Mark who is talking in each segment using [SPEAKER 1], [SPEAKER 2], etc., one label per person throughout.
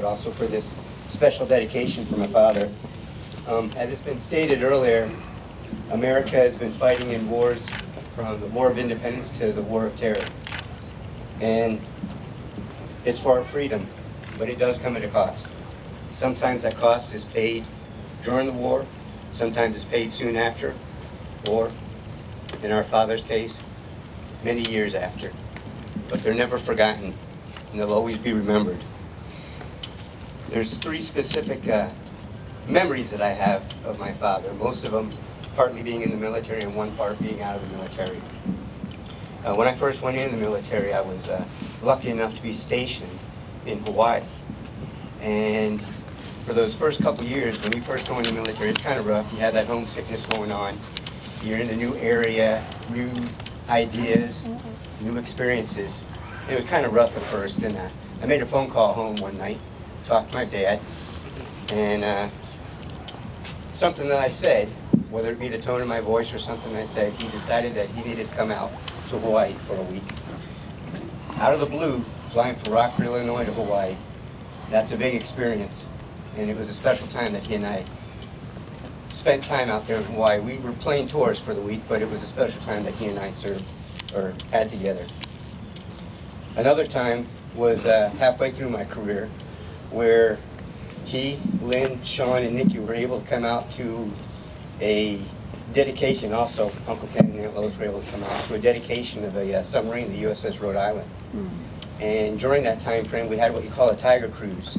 [SPEAKER 1] also for this special dedication for my father. As it's been stated earlier, America has been fighting in wars from the War of Independence to the War of Terror. And it's for our freedom, but it does come at a cost. Sometimes that cost is paid during the war, sometimes it's paid soon after, or, in our father's case, many years after. But they're never forgotten, and they'll always be remembered. There's three specific memories that I have of my father, most of them partly being in the military and one part being out of the military. When I first went in the military, I was lucky enough to be stationed in Hawaii. And for those first couple years, when you first go in the military, it's kind of rough. You have that homesickness going on. You're in a new area, new ideas, new experiences. It was kind of rough at first, and I made a phone call home one night, talked to my dad, and something that I said, whether it be the tone of my voice or something I said, he decided that he needed to come out to Hawaii for a week. Out of the blue, flying from Rockford, Illinois to Hawaii, that's a big experience, and it was a special time that he and I spent time out there in Hawaii. We were playing tourists for the week, but it was a special time that he and I had together. Another time was halfway through my career, where he, Lynn, Sean, and Nikki were able to come out to a dedication. Also, Uncle Ken and Aunt Lois were able to come out to a dedication of a submarine, the USS Rhode Island. And during that time frame, we had what you call a Tiger Cruise.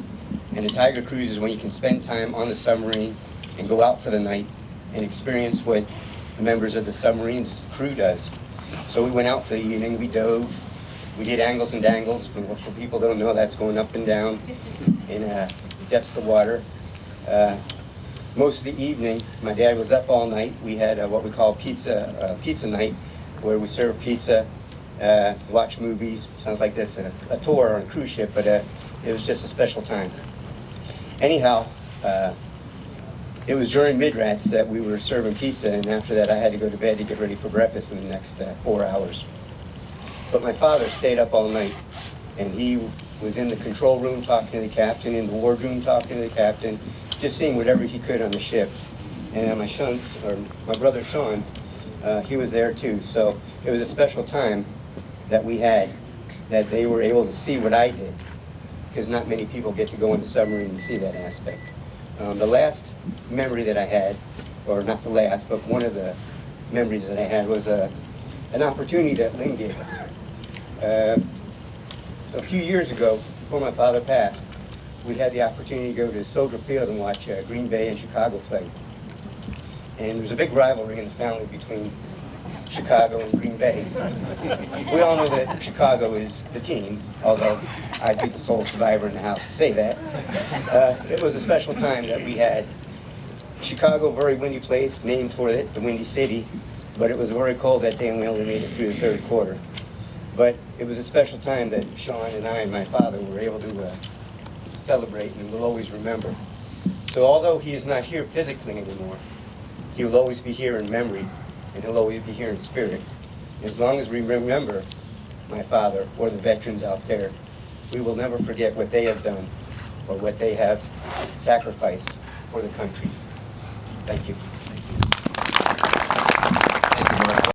[SPEAKER 1] And a Tiger Cruise is when you can spend time on the submarine and go out for the night and experience what the members of the submarine's crew does. So we went out for the evening, we dove, we did angles and dangles. For people who don't know, that's going up and down in depths of water. Most of the evening, my dad was up all night. We had what we call pizza night, where we served pizza, watch movies. Sounds like this, a tour on a cruise ship, but it was just a special time. Anyhow, it was during Midrats that we were serving pizza, and after that I had to go to bed to get ready for breakfast in the next 4 hours. But my father stayed up all night, and he was in the control room talking to the captain, in the wardroom talking to the captain, just seeing whatever he could on the ship. And my brother Sean, he was there too. So it was a special time that we had, that they were able to see what I did, because not many people get to go in the submarine and see that aspect. The last memory that I had, or not the last, but one of the memories that I had was an opportunity that Lynn gave us. A few years ago, before my father passed, we had the opportunity to go to Soldier Field and watch Green Bay and Chicago play. And there's a big rivalry in the family between Chicago and Green Bay. We all know that Chicago is the team, although I'd be the sole survivor in the house to say that. It was a special time that we had. Chicago, very windy place, named for it, the Windy City, but it was very cold that day and we only made it through the third quarter. But it was a special time that Sean and I and my father were able to celebrate, and we'll always remember. So although he is not here physically anymore, he will always be here in memory, and he'll always be here in spirit. As long as we remember my father or the veterans out there, we will never forget what they have done or what they have sacrificed for the country. Thank you.